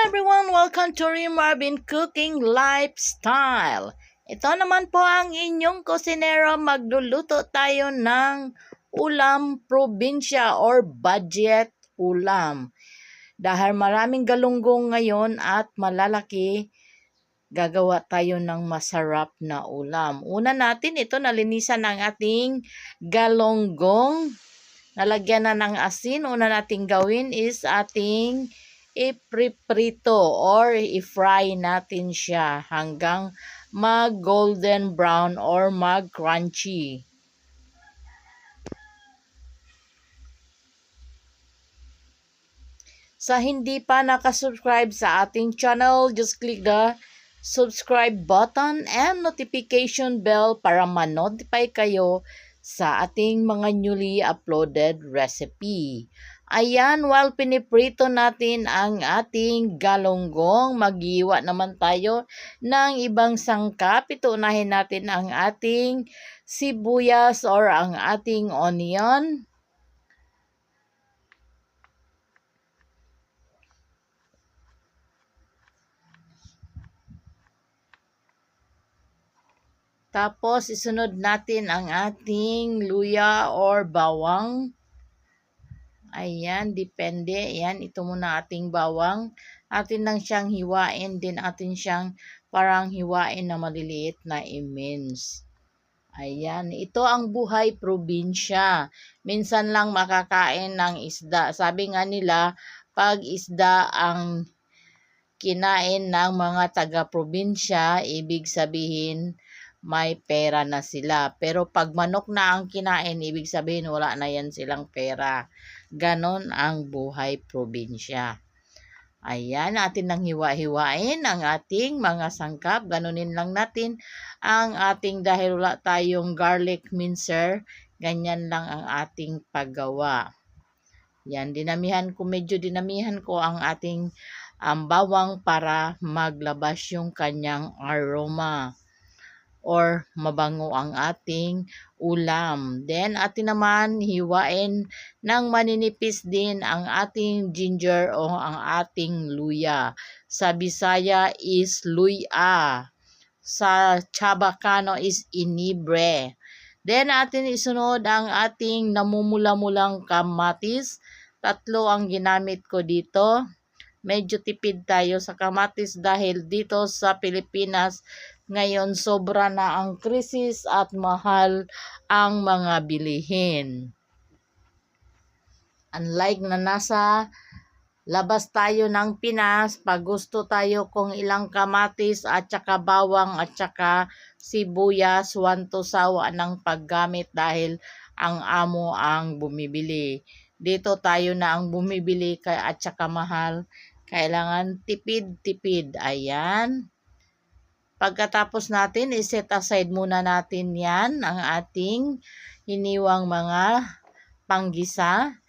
everyone! Welcome to Rim Marvin Cooking Lifestyle. Ito naman po ang inyong kusinero. Magluluto tayo ng ulam probinsya or budget ulam. Dahil maraming galunggong ngayon at malalaki, gagawa tayo ng masarap na ulam. Una natin, ito nalinisan ng ating galunggong. Nalagyan na ng asin. Una nating gawin is ating ipriprito or i-fry natin siya hanggang mag-golden brown or mag-crunchy. Sa hindi pa nakasubscribe sa ating channel, just click the subscribe button and notification bell para ma-notify kayo sa ating mga newly uploaded recipe. Ayan, while piniprito natin ang ating galunggong, mag-iwa naman tayo ng ibang sangkap. Ito unahin natin ang ating sibuyas or ang ating onion. Tapos, isunod natin ang ating luya or bawang. Ayan, depende. Ayan, ito muna ating bawang. Atin lang siyang hiwain din. Atin siyang parang hiwain na maliliit na i-mince. Ayan, ito ang buhay probinsya. Minsan lang makakain ng isda. Sabi nga nila, pag isda ang kinain ng mga taga-probinsya, ibig sabihin, may pera na sila. Pero pag manok na ang kinain, ibig sabihin wala na yan silang pera. Ganon ang buhay probinsya. Ayan, atin lang hiwa-hiwain ang ating mga sangkap. Ganunin lang natin ang ating, dahil wala tayong garlic mincer, ganyan lang ang ating paggawa. Yan, medyo dinamihan ko ang ating bawang para maglabas yung kanyang aroma or mabango ang ating ulam. Then, atin naman hiwain ng maninipis din ang ating ginger o ang ating luya. Sa Bisaya is luya. Sa Chabacano is inibre. Then, atin isunod ang ating namumula-mulang kamatis. 3 ang ginamit ko dito. Medyo tipid tayo sa kamatis dahil dito sa Pilipinas ngayon sobra na ang krisis at mahal ang mga bilihin. Unlike na nasa labas tayo ng Pinas, pag gusto tayo kung ilang kamatis at saka bawang at saka sibuyas, wanto sawa ng paggamit dahil ang amo ang bumibili. Dito tayo na ang bumibili at saka mahal. Kailangan tipid-tipid. Ayan. Pagkatapos natin, iset aside muna natin yan, ang ating hiniwang mga panggisa.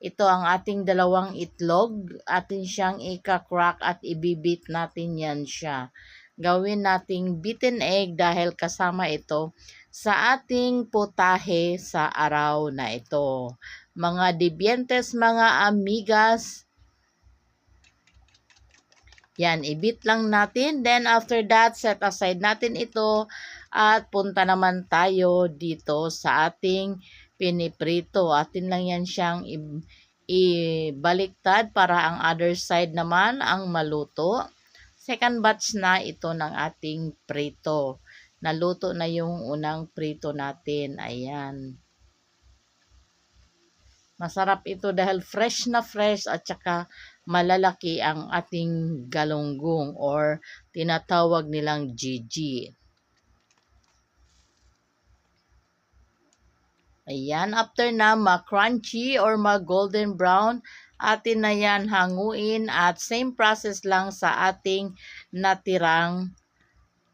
Ito ang ating 2 itlog. Atin siyang ika-crack at ibibit natin yan siya. Gawin nating beaten egg dahil kasama ito sa ating putahe sa araw na ito. Mga dibyentes, mga amigas, yan, i-beat lang natin. Then, after that, set aside natin ito. At punta naman tayo dito sa ating piniprito. Atin lang yan siyang ibaliktad para ang other side naman ang maluto. Second batch na ito ng ating prito. Naluto na yung unang prito natin. Ayan. Masarap ito dahil fresh na fresh at saka malalaki ang ating galunggong or tinatawag nilang Gigi. Ayan, after na ma-crunchy or ma-golden brown, atin na yan hanguin at same process lang sa ating natirang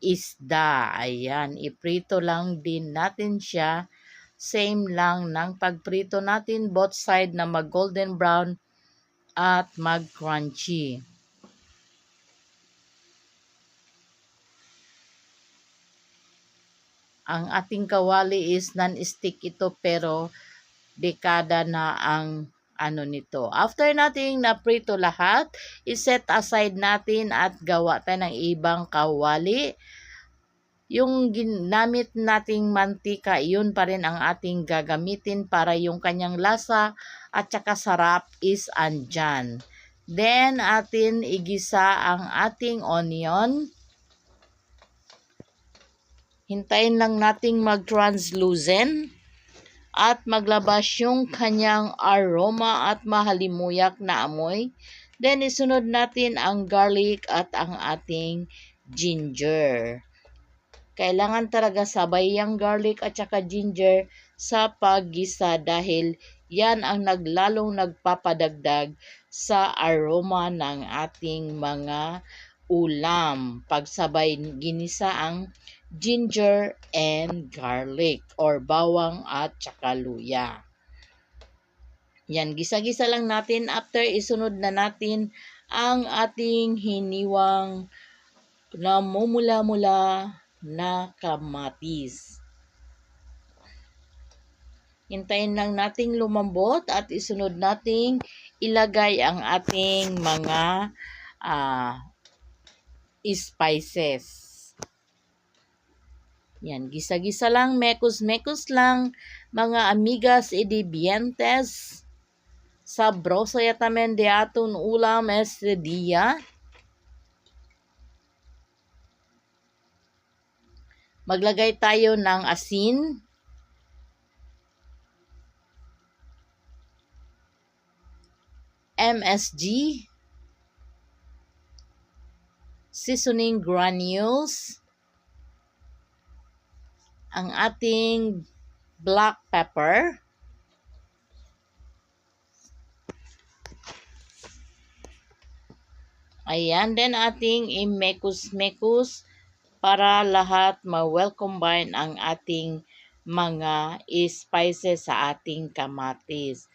isda. Ayan, iprito lang din natin siya. Same lang ng pagprito natin, both side na mag-golden brown at mag-crunchy. Ang ating kawali is non-stick ito pero dekada na ang nito. After nating na-prito lahat, iset aside natin at gawa tayo ng ibang kawali. Yung ginamit nating mantika, yun pa rin ang ating gagamitin para yung kanyang lasa at saka sarap is andyan. Then, atin igisa ang ating onion. Hintayin lang nating mag-translucent at maglabas yung kanyang aroma at mahalimuyak na amoy. Then, isunod natin ang garlic at ang ating ginger. Kailangan talaga sabay yung garlic at saka ginger sa paggisa dahil yan ang lalong nagpapadagdag sa aroma ng ating mga ulam. Pagsabay ginisa ang ginger and garlic or bawang at saka luya. Yan, gisa-gisa lang natin. After, isunod na natin ang ating hiniwang na mumula-mula na kamatis. Hintayin lang nating lumambot at isunod nating ilagay ang ating mga spices. Yan, gisa-gisa lang, mekos-mekos lang, mga amigas y dientes. Sabroso yatamen de aton ulam este dia. Maglagay tayo ng asin. MSG. Seasoning granules. Ang ating black pepper. Ayan, then ating i-mekus-mekus para lahat ma-well combine ang ating mga spices sa ating kamatis.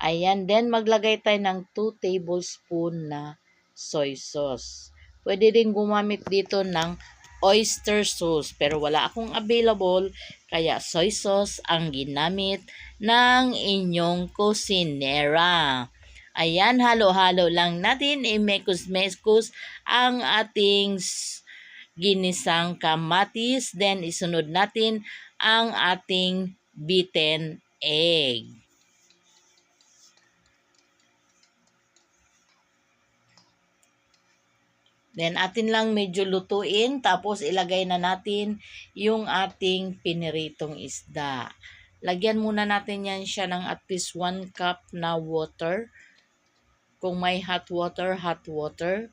Ayan, then maglagay tayo ng 2 tablespoon na soy sauce. Pwede rin gumamit dito ng oyster sauce, pero wala akong available, kaya soy sauce ang ginamit ng inyong kusinera. Ayan, halo-halo lang natin, i-mekus-mekus ang ating ginisang kamatis, then isunod natin ang ating beaten egg. Then, atin lang medyo lutuin. Tapos, ilagay na natin yung ating piniritong isda. Lagyan muna natin yan siya ng at least 1 cup na water. Kung may hot water, hot water.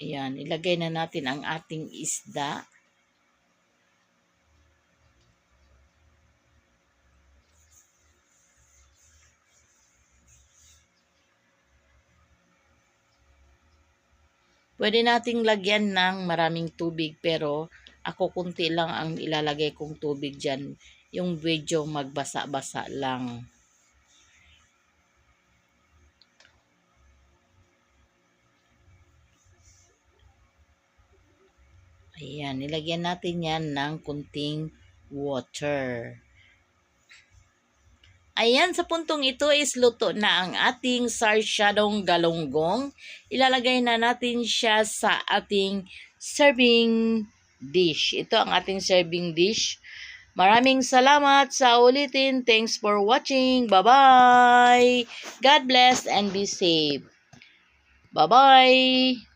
Ayan, ilagay na natin ang ating isda. Pwede nating lagyan ng maraming tubig pero ako kunti lang ang ilalagay kong tubig dyan. Yung medyo magbasa-basa lang. Ayan, nilagyan natin yan ng kunting water. Ayan, sa puntong ito is luto na ang ating sarsyadong galunggong. Ilalagay na natin siya sa ating serving dish. Ito ang ating serving dish. Maraming salamat sa ulitin. Thanks for watching. Bye-bye. God bless and be safe. Bye-bye.